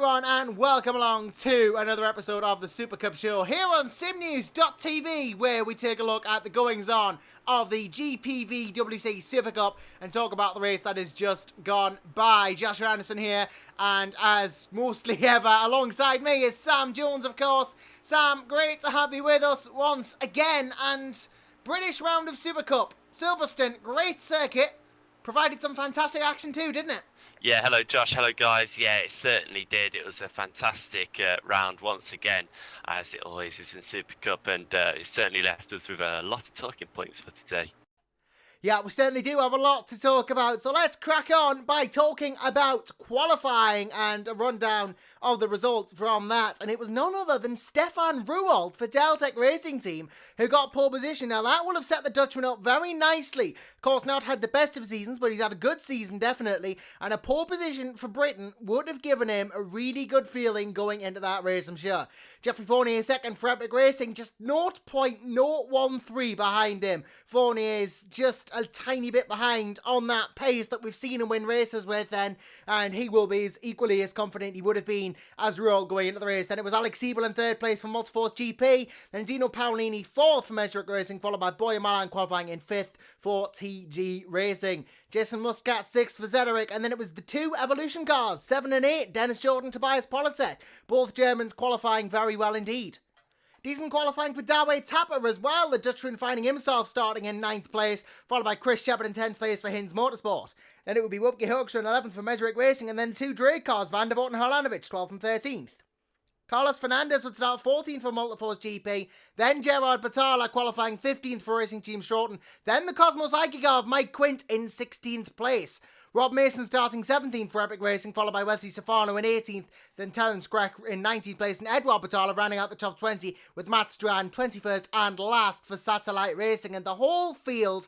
everyone, and welcome along to another episode of the Supercup show here on SimNews.TV, where we take a look at the goings-on of the GPVWC Supercup and talk about the race that has just gone by. Joshua Anderson here, and as mostly ever, alongside me is Sam Jones, of course. Sam, great to have you with us once again, and British round of Supercup. Silverstone, great circuit, provided some fantastic action too, didn't it? Yeah, hello Josh, hello guys. Yeah, it certainly did. It was a fantastic round once again, as it always is in Supercup, and it certainly left us with a lot of talking points for today. Yeah, we certainly do have a lot to talk about, so let's crack on by talking about qualifying and a rundown of the results from that. And it was none other than Stefan Ruold for Deltec Racing Team who got pole position. Now that will have set the Dutchman up very nicely. Of course, not had the best of seasons, but he's had a good season definitely, and a pole position for Britain would have given him a really good feeling going into that race, I'm sure. Jeffrey Fournier is second for Epic Racing, just 0.013 behind him. Fournier's just a tiny bit behind on that pace that we've seen him win races with then, and he will be equally as confident he would have been as Ruold going into the race. Then it was Alex Siebel in third place for Multiforce GP, then Dino Paolini fourth for Measure Racing, followed by Boya Malan qualifying in fifth for TG Racing. Jason Muscat sixth for Zederick, and then it was the two Evolution cars, 7 and 8, Dennis Jordan, Tobias Politek, both Germans qualifying very well indeed. Decent qualifying for Dawe Tapper as well, the Dutchman finding himself starting in 9th place, followed by Chris Shepard in 10th place for Hinds Motorsport. Then it would be Wupke Hoekstra in 11th for Measurick Racing, and then two Drake cars, Van der Voort and Harlanovic, 12th and 13th. Carlos Fernandez would start 14th for Multiforce GP, then Gerard Batala qualifying 15th for Racing Team Shorten, then the Cosmos Ikegar of Mike Quint in 16th place. Rob Mason starting 17th for Epic Racing, followed by Wesley Stefano in 18th, then Terence Grech in 19th place, and Edouard Batala rounding out the top 20 with Matt Strand 21st and last for Satellite Racing. And the whole field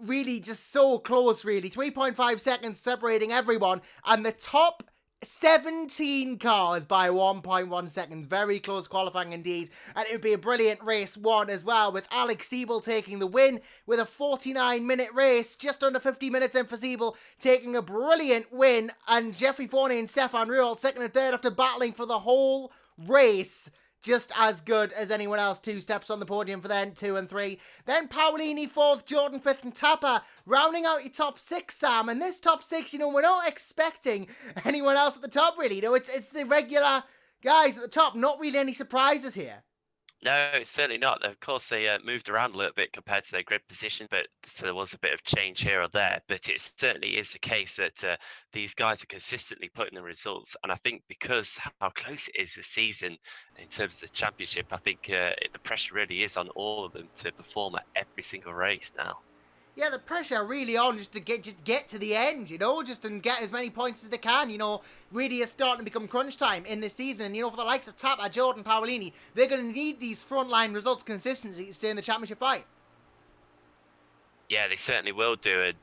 really just so close, really. 3.5 seconds separating everyone, and the top 17 cars by 1.1 seconds. Very close qualifying indeed, and it would be a brilliant race one as well, with Alex Siebel taking the win with a 49-minute race, just under 50 minutes in for Siebel, taking a brilliant win, and Jeffrey Fournier and Stefan Ruold second and third after battling for the whole race. Just as good as anyone else. 2 steps on the podium for them, 2 and 3. Then Paolini 4th, Jordan 5th, and Tapper rounding out your top 6, Sam. And this top 6, we're not expecting anyone else at the top, really. It's the regular guys at the top. Not really any surprises here. No, it's certainly not. Of course, they moved around a little bit compared to their grid position, but so there was a bit of change here or there. But it certainly is the case that these guys are consistently putting the results. And I think because how close it is this season in terms of the championship, I think the pressure really is on all of them to perform at every single race now. Yeah, the pressure really on just to get to the end, just and get as many points as they can, really is starting to become crunch time in this season. And, for the likes of Tapper, Jordan, Paolini, they're going to need these frontline results consistently to stay in the championship fight. Yeah, they certainly will do. And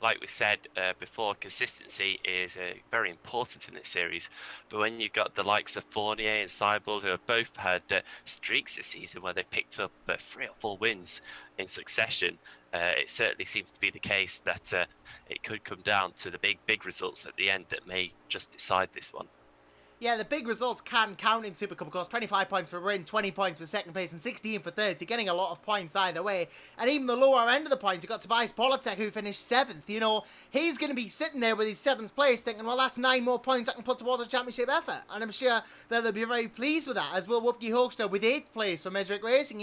like we said before, consistency is very important in this series. But when you've got the likes of Fournier and Siebel, who have both had streaks this season where they've picked up 3 or 4 wins in succession, it certainly seems to be the case that it could come down to the big results at the end that may just decide this one. Yeah, the big results can count in Supercup, of course. 25 points for win, 20 points for second place, and 16 for third. So you're getting a lot of points either way. And even the lower end of the points, you've got Tobias Politek, who finished 7th. He's going to be sitting there with his 7th place thinking, well, that's 9 more points I can put towards the championship effort. And I'm sure that they'll be very pleased with that, as will Wupke Hoekstra with 8th place for Measurick Racing.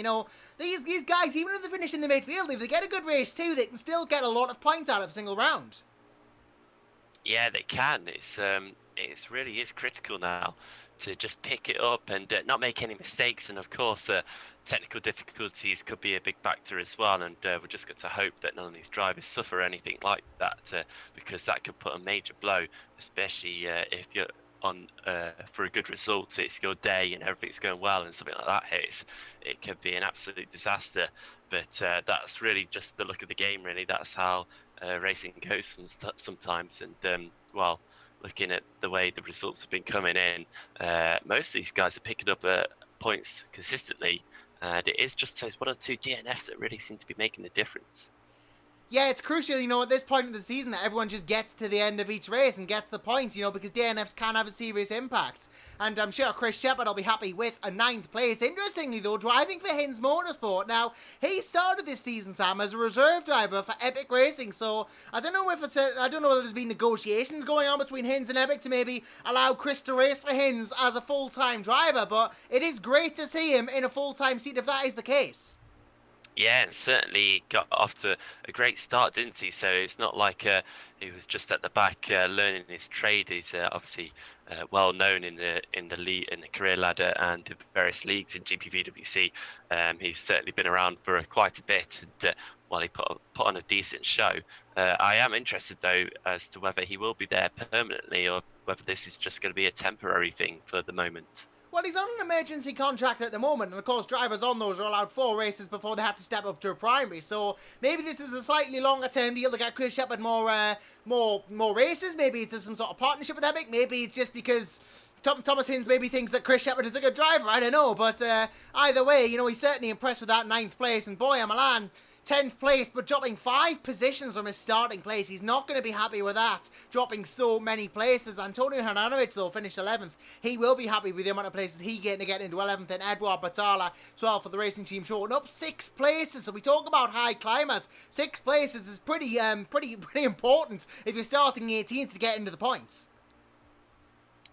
These guys, even if they finish in the midfield, if they get a good race too, they can still get a lot of points out of a single round. Yeah, they can. It really is critical now to just pick it up and not make any mistakes. And of course, technical difficulties could be a big factor as well. And we're just got to hope that none of these drivers suffer anything like that, because that could put a major blow, especially if you're on for a good result. It's your day and everything's going well, and something like that hits. It could be an absolute disaster. But that's really just the look of the game, really. That's how racing goes sometimes. And looking at the way the results have been coming in, most of these guys are picking up points consistently, and it is just those 1 or 2 DNFs that really seem to be making the difference. Yeah, it's crucial, at this point of the season that everyone just gets to the end of each race and gets the points, because DNFs can have a serious impact. And I'm sure Chris Shepherd will be happy with a 9th place. Interestingly, though, driving for Hinz Motorsport. Now, he started this season, Sam, as a reserve driver for Epic Racing, so I don't know whether there's been negotiations going on between Hinz and Epic to maybe allow Chris to race for Hinz as a full-time driver, but it is great to see him in a full-time seat if that is the case. Yeah, and certainly got off to a great start, didn't he? So it's not like he was just at the back learning his trade. He's obviously well known in the career ladder and the various leagues in GPVWC. He's certainly been around for quite a bit, and while he put on a decent show. I am interested though as to whether he will be there permanently or whether this is just going to be a temporary thing for the moment. Well, he's on an emergency contract at the moment, and of course drivers on those are allowed 4 races before they have to step up to a primary, so maybe this is a slightly longer term deal to get Chris Shepherd more races. Maybe it's some sort of partnership with Epic, maybe it's just because Thomas Hinz maybe thinks that Chris Shepherd is a good driver, I don't know, but either way, he's certainly impressed with that 9th place, and boy, Milan 10th place, but dropping 5 positions from his starting place. He's not going to be happy with that, dropping so many places. Antonio Hernanovic, though, finished 11th. He will be happy with the amount of places he getting to get into 11th, and Edouard Batala, 12th for the Racing Team Shorten, up 6 places. So we talk about high climbers. 6 places is pretty important if you're starting 18th to get into the points.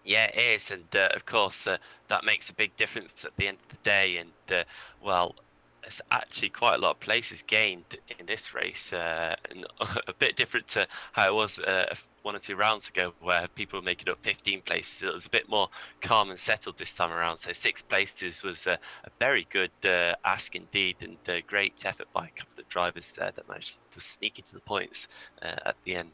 Yeah, it is, and of course that makes a big difference at the end of the day. And well, there's actually quite a lot of places gained in this race, and a bit different to how it was 1 or 2 rounds ago, where people were making up 15 places. It was a bit more calm and settled this time around. So 6 places was a very good ask indeed, and a great effort by a couple of drivers there that managed to sneak into the points at the end.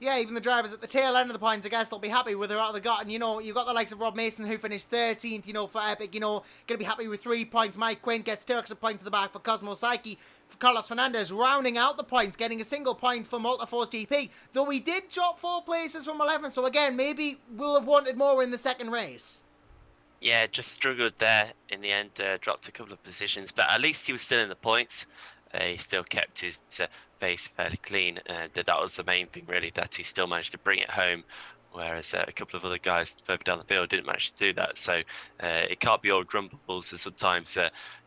Yeah, even the drivers at the tail end of the points, I guess they'll be happy with what they got. And, you've got the likes of Rob Mason, who finished 13th, for Epic, going to be happy with 3 points. Mike Quinn gets Turks a point to the back for Cosmo Psyche. For Carlos Fernandez, rounding out the points, getting a single point for Multiforce GP. Though he did drop 4 places from 11th, so again, maybe we'll have wanted more in the second race. Yeah, just struggled there in the end, dropped a couple of positions, but at least he was still in the points. He still kept his face fairly clean, and that was the main thing really, that he still managed to bring it home, whereas a couple of other guys further down the field didn't manage to do that. So it can't be all grumbles, so sometimes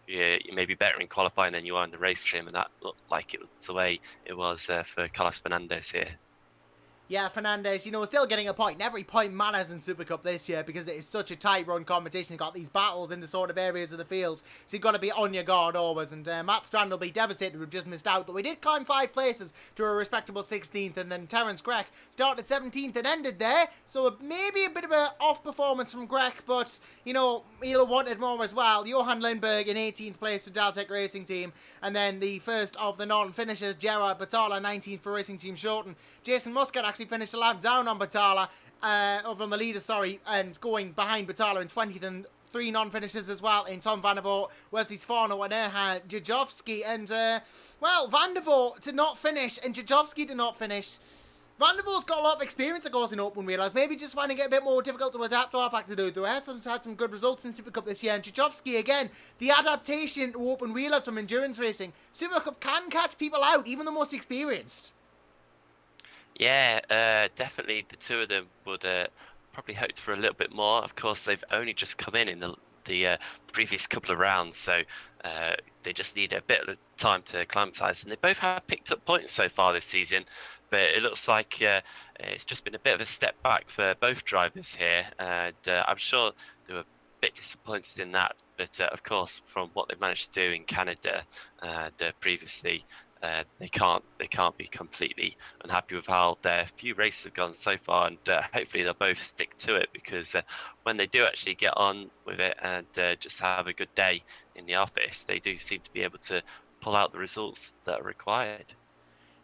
you may be better in qualifying than you are in the race trim, and that looked like it was the way it was for Carlos Fernandez here. Yeah, Fernandez, still getting a point. And every point matters in Supercup this year because it is such a tight run competition. You've got these battles in the sort of areas of the fields, so you've got to be on your guard always. And Matt Strand will be devastated we've just missed out. But we did climb 5 places to a respectable 16th, and then Terence Grech started 17th and ended there. So maybe a bit of an off performance from Grech, but he'll have wanted more as well. Johan Lindberg in 18th place for Daltech Racing Team, and then the first of the non-finishers, Gerard Batala, 19th for Racing Team Shorten. Jason Muscat actually finished a lap down on Batala, over on the leader, and going behind Batala in 20th, and 3 non-finishers as well in Tom Van der Voort, Wesley Sforno, and Erhard Jajovski. And, Van der Voort to not finish and Jajovski to not finish. Van der Voort's got a lot of experience, of course, in open wheelers. Maybe just finding it a bit more difficult to adapt to our factor to do. He has had some good results in Supercup this year. And Jajovski, again, the adaptation to open wheelers from endurance racing. Supercup can catch people out, even the most experienced. Yeah, definitely the 2 of them would probably hoped for a little bit more. Of course, they've only just come in the previous couple of rounds, so they just need a bit of time to acclimatise. And they both have picked up points so far this season, but it looks like it's just been a bit of a step back for both drivers here. And I'm sure they were a bit disappointed in that. But of course, from what they've managed to do in Canada previously, they can't be completely unhappy with how their few races have gone so far, and hopefully they'll both stick to it, because when they do actually get on with it and just have a good day in the office, they do seem to be able to pull out the results that are required.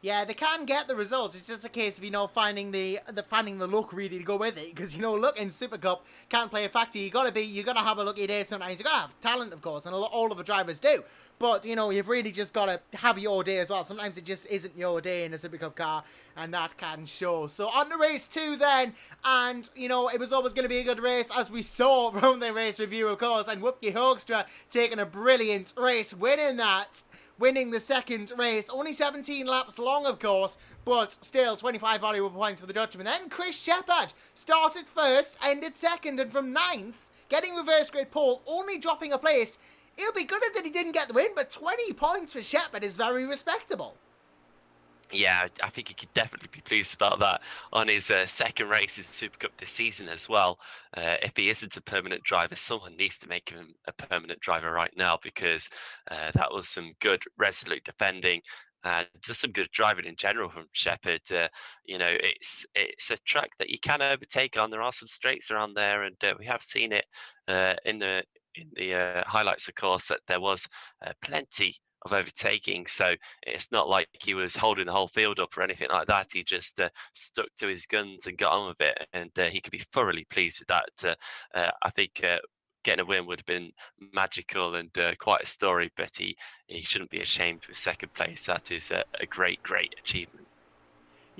Yeah, they can get the results. It's just a case of, finding the finding the luck really to go with it. Because, luck in Supercup can't play a factor. You gotta have a lucky day sometimes. You gotta have talent, of course, and all of the drivers do. But, you've really just gotta have your day as well. Sometimes it just isn't your day in a Supercup car, and that can show. So on to race 2 then, and, it was always gonna be a good race, as we saw from the race review, of course, and Whoopie Hoekstra taking a brilliant race, winning the second race. Only 17 laps long, of course, but still 25 valuable points for the Dutchman. Then Chris Shepherd started first, ended second, and from 9th, getting reverse grid pole, only dropping a place. It'll be good if he didn't get the win, but 20 points for Shepherd is very respectable. Yeah, I think he could definitely be pleased about that on his second race in Super Cup this season as well. If he isn't a permanent driver, someone needs to make him a permanent driver right now, because that was some good, resolute defending and just some good driving in general from Shepherd. It's a track that you can overtake on. There are some straights around there, and we have seen it in the highlights, of course, that there was plenty of overtaking. So it's not like he was holding the whole field up or anything like that. He just stuck to his guns and got on with it, and he could be thoroughly pleased with that. I think getting a win would have been magical and quite a story, but he shouldn't be ashamed with second place. That is a great achievement.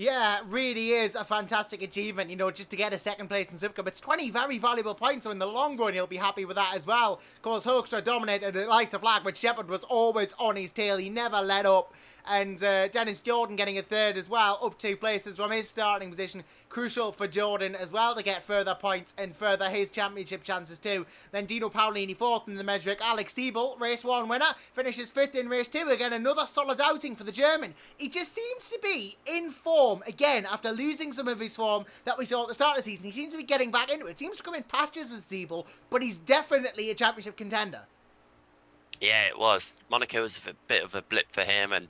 Yeah, it really is a fantastic achievement, just to get a second place in Supercup. It's 20 very valuable points, so in the long run, he'll be happy with that as well. Of course, Hoekstra dominated the likes of flag, but Shepherd was always on his tail. He never let up. And Dennis Jordan getting a third as well, up 2 places from his starting position. Crucial for Jordan as well to get further points and further his championship chances too. Then Dino Paolini 4th in the Medric. Alex Siebel, race 1 winner, finishes 5th in race 2. Again, another solid outing for the German. He just seems to be in form again after losing some of his form that we saw at the start of the season. He seems to be getting back into it. Seems to come in patches with Siebel, but he's definitely a championship contender. Yeah, it was. Monaco was a bit of a blip for him, and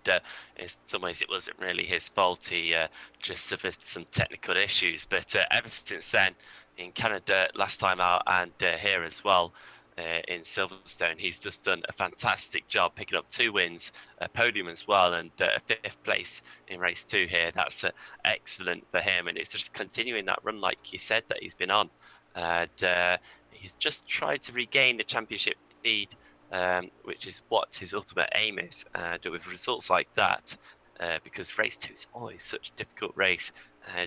in some ways it wasn't really his fault. He just suffered some technical issues. But ever since then, in Canada last time out, and here as well in Silverstone, he's just done a fantastic job picking up 2 wins, a podium as well, and a 5th place in race 2 here. That's excellent for him, and it's just continuing that run, like you said, that he's been on. And he's just tried to regain the championship lead, which is what his ultimate aim is. With results like that, because race 2 is always such a difficult race,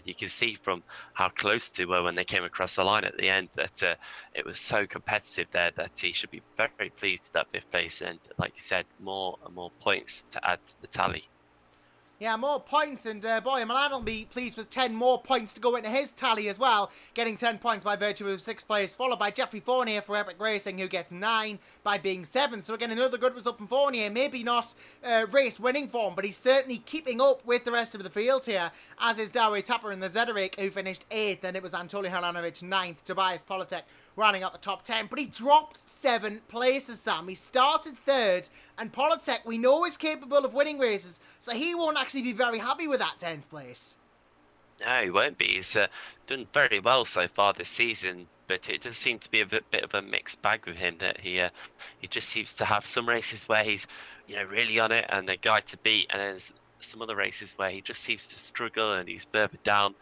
you can see from how close they were when they came across the line at the end that it was so competitive there that he should be very, very pleased with that 5th place, and like you said, more and more points to add to the tally. Yeah, more points, and boy, Milan will be pleased with 10 more points to go into his tally as well, getting 10 points by virtue of 6th place, followed by Jeffrey Fournier for Epic Racing, who gets 9 by being 7th. So again, another good result from Fournier. Maybe not race-winning form, but he's certainly keeping up with the rest of the field here, as is Dawi Tapper in the Zederik, who finished 8th, and it was Anatoly Haranovic 9th, Tobias Politek rounding out the top 10, but he dropped 7 places, Sam. He started 3rd, and Politek, we know, is capable of winning races, so he won't actually be very happy with that 10th place. No, he won't be. He's done very well so far this season, but it does seem to be a bit of a mixed bag with him. That he just seems to have some races where he's really on it and the guy to beat, and then some other races where he just seems to struggle and he's further down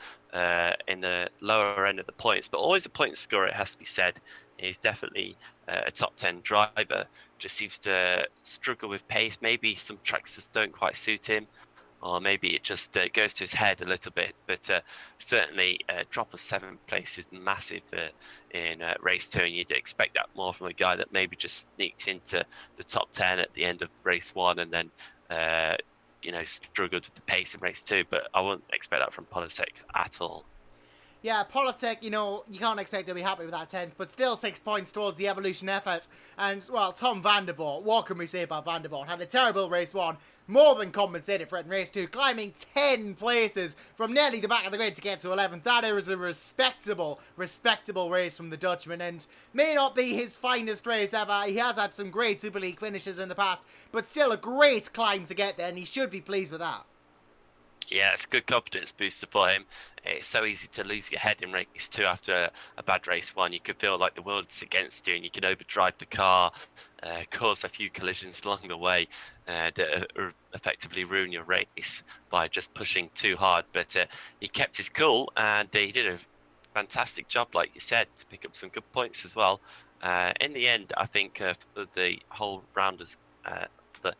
in the lower end of the points, but always a point scorer, it has to be said. He's definitely a top 10 driver, just seems to struggle with pace. Maybe some tracks just don't quite suit him, or maybe it just goes to his head a little bit, but certainly a drop of 7th place is massive in race 2, and you'd expect that more from a guy that maybe just sneaked into the top 10 at the end of race 1 and then struggled with the pace in race 2, but I wouldn't expect that from Politek at all. Yeah, Politek, you can't expect to be happy with that 10th, but still 6 points towards the evolution effort. And, well, Tom van der Voort, what can we say about van der Voort? Had a terrible race 1, more than compensated for it in race 2, climbing 10 places from nearly the back of the grid to get to 11th. That is a respectable race from the Dutchman, and may not be his finest race ever. He has had some great Super League finishes in the past, but still a great climb to get there, and he should be pleased with that. Yeah, it's a good confidence booster for him. It's so easy to lose your head in race 2 after a bad race 1. You could feel like the world's against you and you can overdrive the car cause a few collisions along the way that effectively ruin your race by just pushing too hard. But he kept his cool, and he did a fantastic job, like you said, to pick up some good points as well. In the end, I think for the whole rounders, for the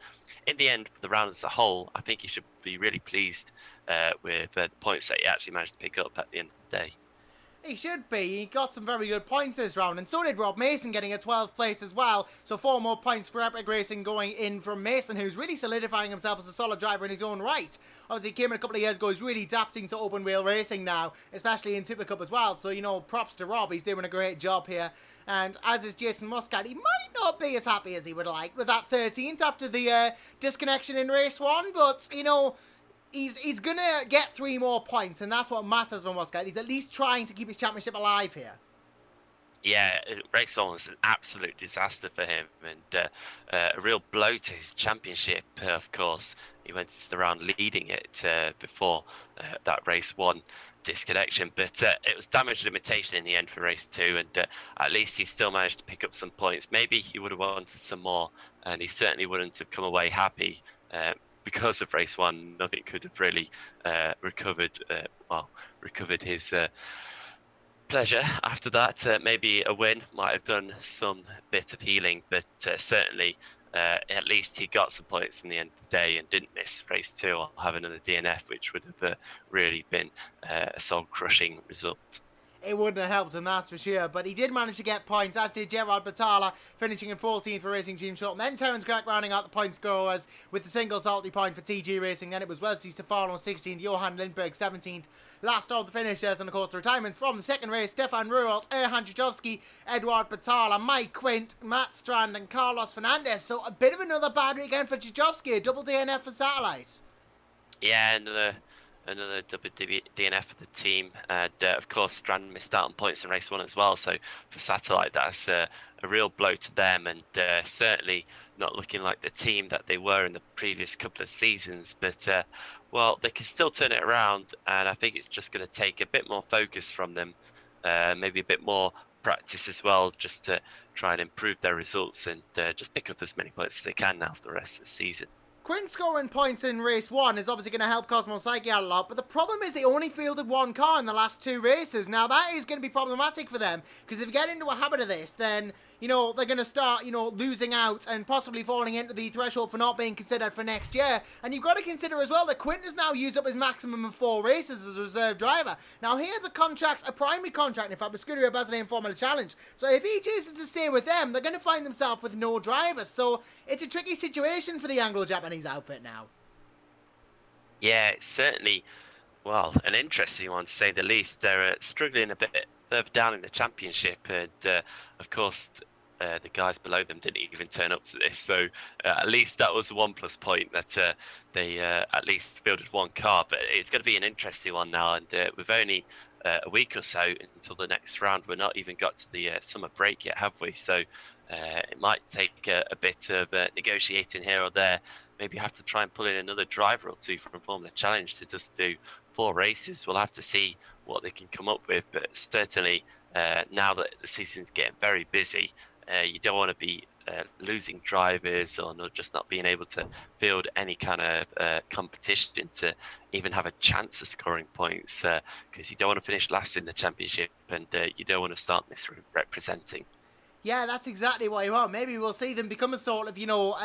in the end, for the round as a whole, I think you should be really pleased with the points that he actually managed to pick up at the end of the day. He should be. He got some very good points this round, and so did Rob Mason, getting a 12th place as well. So 4 more points for Epic Racing going in from Mason, who's really solidifying himself as a solid driver in his own right. Obviously, he came in a couple of years ago. He's really adapting to open wheel racing now, especially in Supercup as well. So, you know, props to Rob. He's doing a great job here. And as is Jason Muscat, he might not be as happy as he would like with that 13th after the disconnection in race 1, but, you know, He's going to get 3 more points, and that's what matters for Muscat. He's at least trying to keep his championship alive here. Yeah, race 1 was an absolute disaster for him, and a real blow to his championship, of course. He went into the round leading it before that race 1 disconnection, but it was damage limitation in the end for race 2, and at least he still managed to pick up some points. Maybe he would have wanted some more, and he certainly wouldn't have come away happy. Because of race 1, nothing could have really recovered his pleasure after that. Maybe a win might have done some bit of healing, but certainly at least he got some points in the end of the day and didn't miss race 2 or have another DNF, which would have really been a soul-crushing result. It wouldn't have helped him, that's for sure. But he did manage to get points, as did Gerard Battala, finishing in 14th for Racing Team Short. And then Terence Crack rounding out the point scorers with the single salty point for TG Racing. Then it was Wesley Stefano 16th, Johan Lindberg 17th. Last of the finishers, and of course the retirements from the second race: Stefan Ruolt, Erhan Jajovski, Edward Battala, Mike Quint, Matt Strand and Carlos Fernandez. So a bit of another bad weekend for Jajovski, a double DNF for Satellite. Yeah, another double DNF for the team, and of course Strand missed out on points in race 1 as well, so for Satellite that's a real blow to them, and certainly not looking like the team that they were in the previous couple of seasons, but well, they can still turn it around, and I think it's just going to take a bit more focus from them, maybe a bit more practice as well, just to try and improve their results and just pick up as many points as they can now for the rest of the season. Quinn scoring points in race 1 is obviously going to help Cosmo Psyche out a lot, but the problem is they only fielded 1 car in the last 2 races. Now that is going to be problematic for them, because if you get into a habit of this, then, you know, they're going to start, you know, losing out and possibly falling into the threshold for not being considered for next year. And you've got to consider as well that Quint has now used up his maximum of 4 races as a reserve driver. Now he has a contract, a primary contract, in fact, with Scuderia Brazilian Formula Challenge. So if he chooses to stay with them, they're going to find themselves with no drivers. So it's a tricky situation for the Anglo-Japanese outfit now. Yeah, it's certainly, well, an interesting one to say the least. They're struggling a bit further down in the championship, and of course the guys below them didn't even turn up to this, so at least that was a 1+ point that they at least fielded 1 car. But it's going to be an interesting one now, and we've only a week or so until the next round. We're not even got to the summer break yet, have we? So it might take a bit of negotiating here or there. Maybe have to try and pull in another driver or 2 from Formula Challenge to just do 4 races. We'll have to see what they can come up with, but certainly now that the season's getting very busy, you don't want to be losing drivers or just not being able to field any kind of competition to even have a chance of scoring points, because you don't want to finish last in the championship, and you don't want to start misrepresenting. Yeah, that's exactly what you want. Maybe we'll see them become a sort of, you know,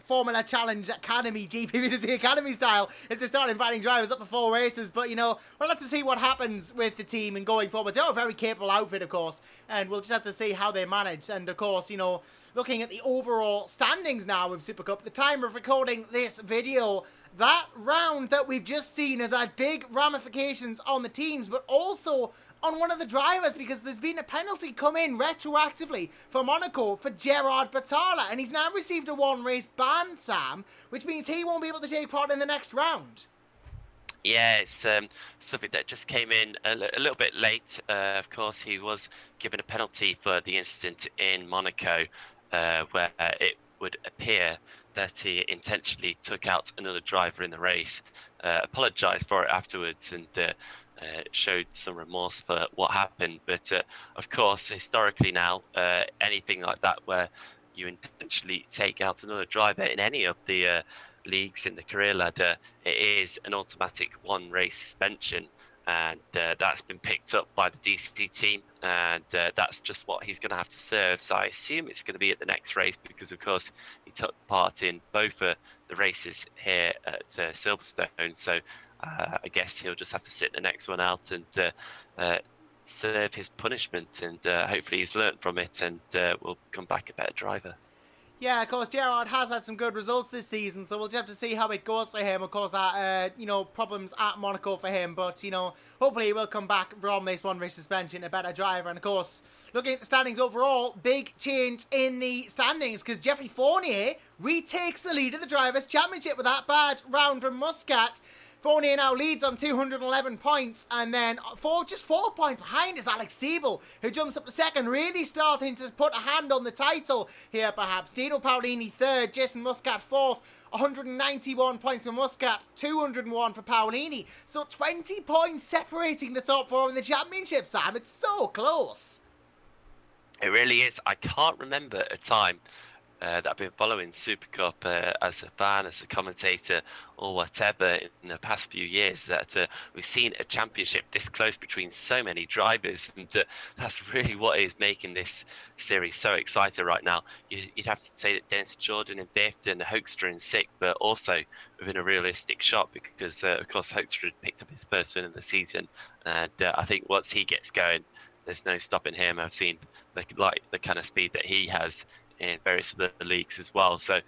Formula Challenge Academy, GPVWC Academy style, if they start inviting drivers up for 4 races. But, you know, we'll have to see what happens with the team and going forward. They're a very capable outfit, of course, and we'll just have to see how they manage. And, of course, you know, looking at the overall standings now of Supercup, the time of recording this video, that round that we've just seen has had big ramifications on the teams, but also on one of the drivers, because there's been a penalty come in retroactively for Monaco for Gerard Battala, and he's now received a 1-race ban, Sam, which means he won't be able to take part in the next round. Yeah, it's something that just came in a little bit late. Of course, he was given a penalty for the incident in Monaco, where it would appear that he intentionally took out another driver in the race, apologised for it afterwards, and showed some remorse for what happened. But of course, historically now, anything like that where you intentionally take out another driver in any of the leagues in the career ladder, it is an automatic 1-race suspension. And that's been picked up by the DC team, and that's just what he's going to have to serve. So I assume it's going to be at the next race, because of course he took part in both the races here at Silverstone. So I guess he'll just have to sit the next one out and serve his punishment, and hopefully he's learnt from it and will come back a better driver. Yeah, of course, Gerard has had some good results this season, so we'll just have to see how it goes for him. Of course, that, problems at Monaco for him, but, hopefully he will come back from this 1-race suspension a better driver. And, of course, looking at the standings overall, big change in the standings, because Jeffrey Fournier retakes the lead of the Drivers' Championship with that bad round from Muscat. Fournier now leads on 211 points, and then just 4 points behind is Alex Siebel, who jumps up to second, really starting to put a hand on the title here, perhaps. Dino Paolini third, Jason Muscat fourth, 191 points for Muscat, 201 for Paolini. So 20 points separating the top four in the championship, Sam. It's so close. It really is. I can't remember a time that I've been following Supercup as a fan, as a commentator, or whatever in the past few years, that we've seen a championship this close between so many drivers, and that's really what is making this series so exciting right now. You'd have to say that Dennis Jordan in fifth and Hoekstra in sixth, but also within a realistic shot, because of course Hoekstra had picked up his first win of the season, and I think once he gets going, there's no stopping him. I've seen the kind of speed that he has in various other leagues as well. So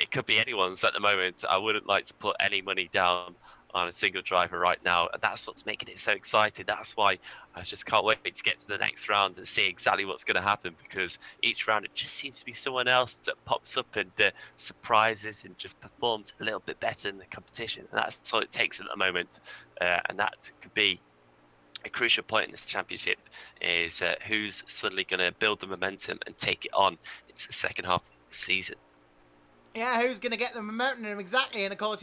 it could be anyone's at the moment. I wouldn't like to put any money down on a single driver right now. And that's what's making it so exciting. That's why I just can't wait to get to the next round and see exactly what's going to happen, because each round it just seems to be someone else that pops up and surprises and just performs a little bit better in the competition. And that's all it takes at the moment. And that could be a crucial point in this championship, is who's suddenly going to build the momentum and take it on into the second half of the season. Yeah, who's going to get the momentum exactly? And of course,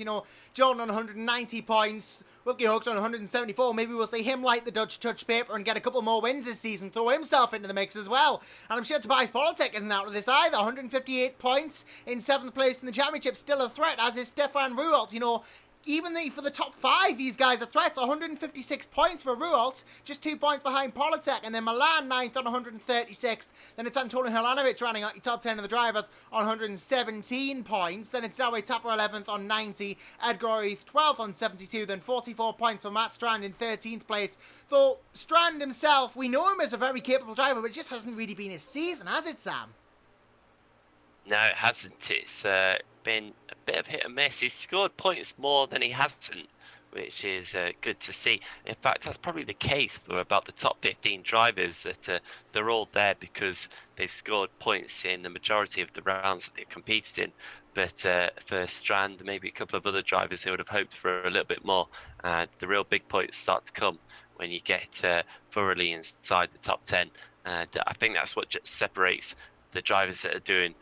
Jordan on 190 points, Wilkie Hoeks on 174. Maybe we'll see him light the Dutch touch paper and get a couple more wins this season, throw himself into the mix as well. And I'm sure Tobias Politek isn't out of this either. 158 points in 7th place in the championship, still a threat, as is Stefan Rualt. Even for the top 5, these guys are threats. 156 points for Rualt, just 2 points behind Politek, and then Milan 9th on 136th. Then it's Antonio Helanovic running out your top 10 of the drivers on 117 points. Then it's Darwin Tapper 11th on 90, Edgar Heath 12th on 72, then 44 points for Matt Strand in 13th place. Though Strand himself, we know him as a very capable driver, but it just hasn't really been his season, has it, Sam? No, it hasn't. It's been a bit of hit and miss. He's scored points more than he hasn't, which is good to see. In fact, that's probably the case for about the top 15 drivers, that they're all there because they've scored points in the majority of the rounds that they've competed in. But for Strand, maybe a couple of other drivers, they would have hoped for a little bit more. The real big points start to come when you get thoroughly inside the top 10. And I think that's what just separates the drivers that are doing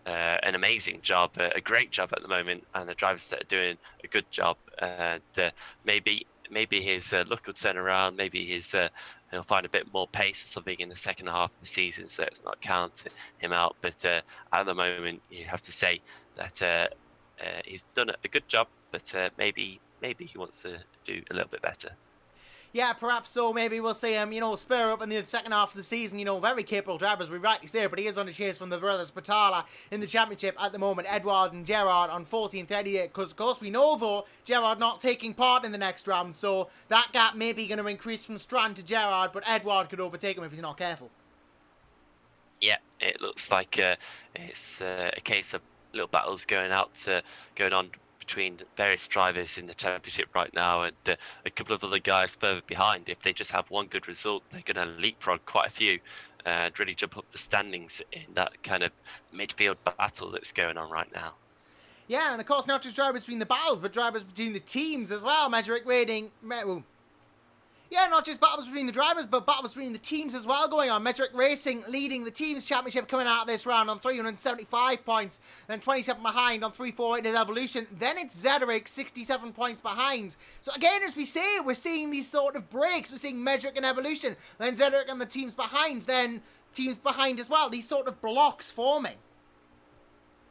an amazing job, a great job at the moment, and the drivers that are doing a good job. And maybe his luck will turn around. Maybe he'll find a bit more pace or something in the second half of the season, so let's not count him out. But at the moment, you have to say that he's done a good job, but maybe he wants to do a little bit better. Yeah, perhaps so. Maybe we'll see him, spur up in the second half of the season. Very capable drivers, we rightly say, but he is on the chase from the brothers Patala in the championship at the moment. Edward and Gerard on 14:38. Because, of course, we know, though, Gerard not taking part in the next round. So that gap may be going to increase from Strand to Gerard, but Edward could overtake him if he's not careful. Yeah, it looks like it's a case of little battles going on between various drivers in the championship right now, and a couple of other guys further behind. If they just have one good result, they're going to leapfrog quite a few and really jump up the standings in that kind of midfield battle that's going on right now. Yeah, and of course not just drivers between the battles, but drivers between the teams as well. Metric rating. Yeah, not just battles between the drivers, but battles between the teams as well going on. Metric Racing leading the teams championship coming out of this round on 375 points. Then 27 behind on 348 is Evolution. Then it's Zederic, 67 points behind. So again, as we say, we're seeing these sort of breaks. We're seeing Metric and Evolution. Then Zederic and the teams behind. Then teams behind as well. These sort of blocks forming.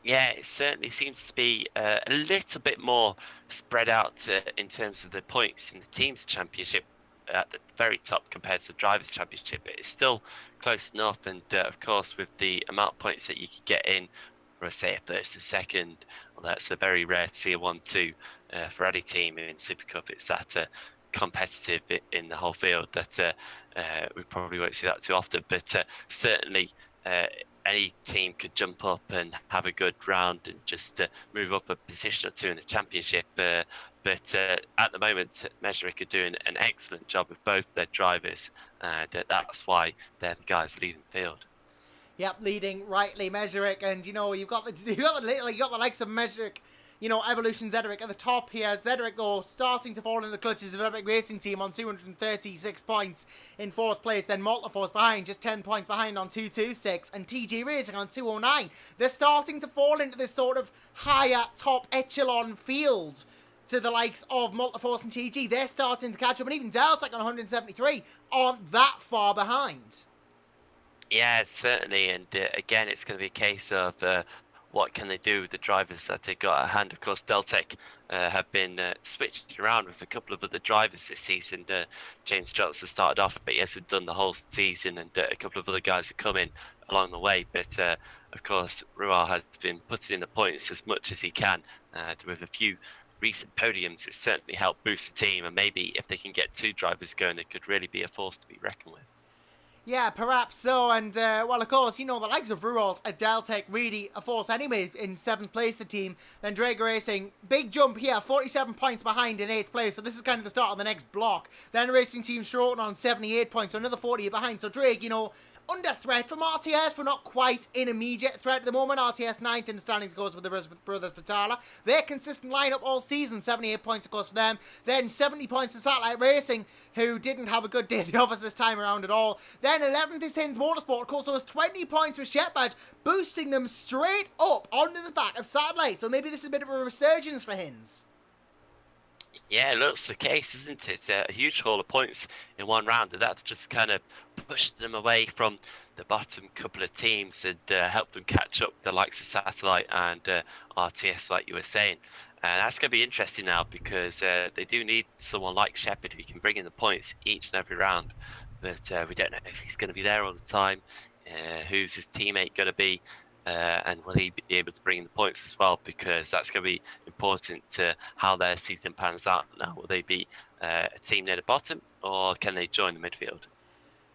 Yeah, it certainly seems to be a little bit more spread out in terms of the points in the teams championship at the very top compared to the drivers championship. But it's still close enough, and of course, with the amount of points that you could get in for, say, a first and second, well, that's a very rare to see a 1-2 for any team in Supercup. It's that competitive in the whole field that we probably won't see that too often. But certainly. Any team could jump up and have a good round and just move up a position or two in the championship. But at the moment, Mezerick are doing an excellent job with both their drivers, and that's why they're the guys leading the field. Yep, leading rightly Mezerick, and you've got the likes of Mezerick, Evolution Zederick at the top here. Zederick, though, starting to fall in the clutches of Epic Racing Team on 236 points in 4th place. Then Multiforce behind, just 10 points behind on 226. And TG Racing on 209. They're starting to fall into this sort of higher top echelon field to the likes of Multiforce and TG. They're starting to catch up. And even Deltec on 173 aren't that far behind. Yeah, certainly. And again, it's going to be a case of what can they do with the drivers that they've got at hand. Of course, Deltec have been switched around with a couple of other drivers this season. James Johnson started off, but he hasn't done the whole season, and a couple of other guys have come in along the way. But of course, Rual has been putting in the points as much as he can. With a few recent podiums, it's certainly helped boost the team, and maybe if they can get 2 drivers going, it could really be a force to be reckoned with. Yeah, perhaps so, and, well, of course, the likes of Rualt and Deltec really a force anyway in 7th place, the team. Then Drager Racing, big jump here, 47 points behind in 8th place, so this is kind of the start of the next block. Then Racing Team Shroton on 78 points, so another 40 behind, so Drake, under threat from RTS, but not quite in immediate threat at the moment. RTS 9th in the standings goes with the brothers Patala. Their consistent lineup all season, 78 points of course for them. Then 70 points for Satellite Racing, who didn't have a good day at the office this time around at all. Then 11th is Hins Motorsport, of course those 20 points for Shepard, boosting them straight up onto the back of Satellite. So maybe this is a bit of a resurgence for Hins. Yeah, it looks the case, isn't it? A huge haul of points in one round, and that's just kind of pushed them away from the bottom couple of teams and helped them catch up the likes of Satellite and RTS, like you were saying. And that's going to be interesting now because they do need someone like Shepard who can bring in the points each and every round. But we don't know if he's going to be there all the time, who's his teammate going to be. And will he be able to bring in the points as well? Because that's going to be important to how their season pans out now. Will they be a team near the bottom, or can they join the midfield?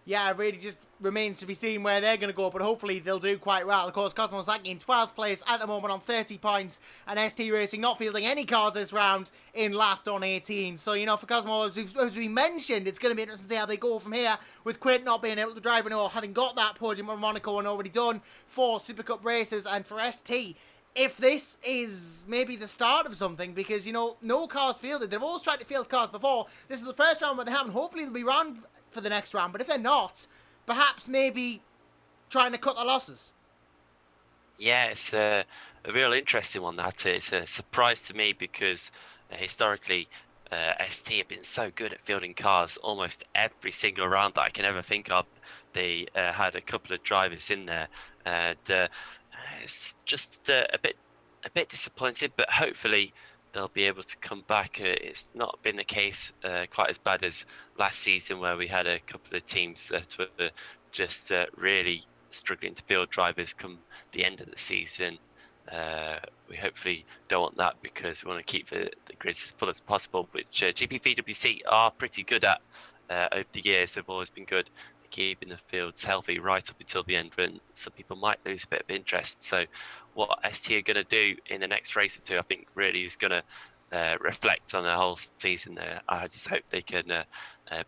Yeah, it really just remains to be seen where they're going to go, but hopefully they'll do quite well. Of course, Cosmos Aki in 12th place at the moment on 30 points, and ST Racing not fielding any cars this round in last on 18. So, for Cosmos, as we mentioned, it's going to be interesting to see how they go from here, with Quint not being able to drive anymore, having got that podium on Monaco and already done 4 Supercup races, and for ST, if this is maybe the start of something, because, no cars fielded. They've always tried to field cars before. This is the first round where they haven't. Hopefully they'll be round for the next round, but if they're not, perhaps maybe trying to cut the losses. Yeah, it's a real interesting one, that is. A surprise to me because historically ST have been so good at fielding cars almost every single round that I can ever think of. They had a couple of drivers in there, and it's just a bit disappointed, but hopefully they'll be able to come back. It's not been the case quite as bad as last season, where we had a couple of teams that were just really struggling to field drivers come the end of the season. We hopefully don't want that, because we want to keep the grids as full as possible, which GPVWC are pretty good at over the years. They've always been good at keeping the fields healthy right up until the end, when some people might lose a bit of interest. So what ST are going to do in the next race or two, I think, really is going to reflect on their whole season. I just hope they can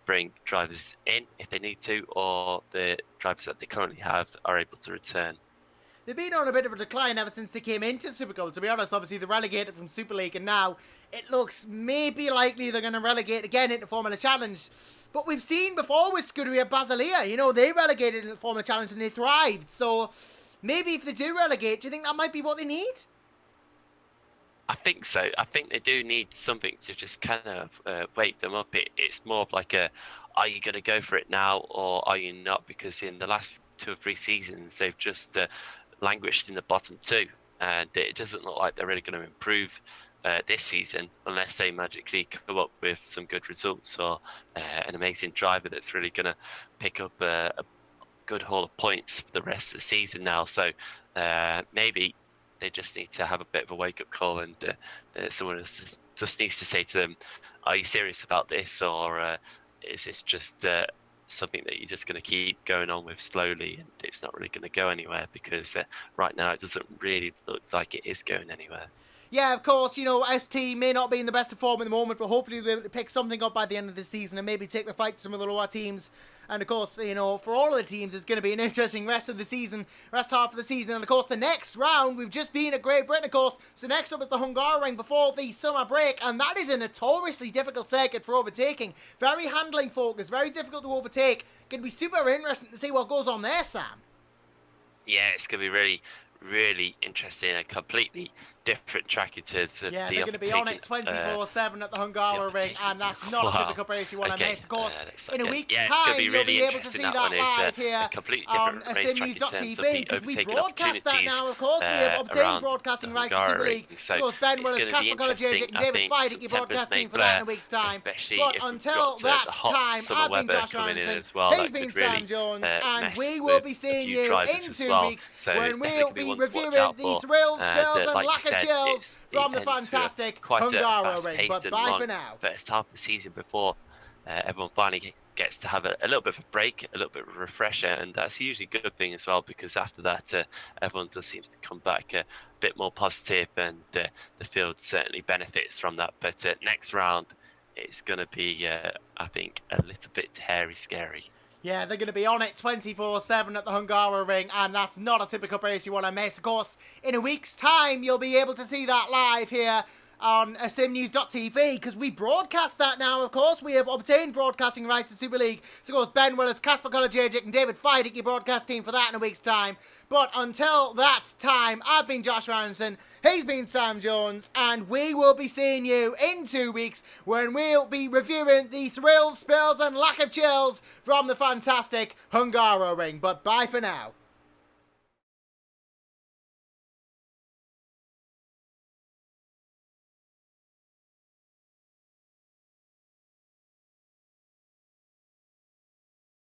bring drivers in if they need to, or the drivers that they currently have are able to return. They've been on a bit of a decline ever since they came into Supercup, to be honest. Obviously, they're relegated from Super League, and now it looks maybe likely they're going to relegate again into Formula Challenge. But we've seen before with Scuderia Basilia, they relegated into Formula Challenge and they thrived. So maybe if they do relegate, do you think that might be what they need? I think so. I think they do need something to just kind of wake them up. It's more of like are you going to go for it now, or are you not? Because in the last 2 or 3 seasons, they've just languished in the bottom 2. and it doesn't look like they're really going to improve this season unless they magically come up with some good results or an amazing driver that's really going to pick up a good haul of points for the rest of the season now. So maybe they just need to have a bit of a wake-up call, and someone just needs to say to them, are you serious about this, or is this just something that you're just going to keep going on with slowly and it's not really going to go anywhere? Because right now it doesn't really look like it is going anywhere. Yeah, of course, ST may not be in the best of form at the moment, but hopefully they'll be able to pick something up by the end of the season and maybe take the fight to some of the lower teams. And of course, for all of the teams, it's going to be an interesting rest half of the season. And of course, the next round, we've just been at Great Britain, of course. So next up is the Hungaroring before the summer break. And that is a notoriously difficult circuit for overtaking. Very handling focused, very difficult to overtake. Going to be super interesting to see what goes on there, Sam. Yeah, it's going to be really, really interesting and completely different track in terms of they're going to be on it 24/7 at the Hungaroring, and that's not a Supercup race you want to miss. Of course, in a week's time, you'll be able to see that live here on SimNews.TV, because we broadcast that now. Of course, we have obtained broadcasting rights to Super League. Of course, Ben Willis, Casper College-Agic, and David Feidick, you're broadcasting for that in a week's time. But until that time, I've been Josh Ranson, he's been Sam Jones, and we will be seeing you in 2 weeks when we'll be reviewing the thrills, spills, and lack of chills from the fantastic Hungaroring. But bye for now. First half of the season before everyone finally gets to have a little bit of a break, a little bit of a refresher, and that's usually a good thing as well, because after that everyone does seems to come back a bit more positive, and the field certainly benefits from that. But next round it's going to be I think a little bit hairy scary. Yeah, they're going to be on it 24/7 at the Hungaroring, and that's not a Supercup race you want to miss. Of course, in a week's time, you'll be able to see that live here on SimNews.TV, because we broadcast that now. Of course, we have obtained broadcasting rights to Super League. So, of course, Ben Willis, Casper College-Agic, and David Feidick, your broadcast team for that in a week's time. But until that time, I've been Josh Ranson, he's been Sam Jones, and we will be seeing you in 2 weeks when we'll be reviewing the thrills, spills, and lack of chills from the fantastic Hungaroring. But bye for now.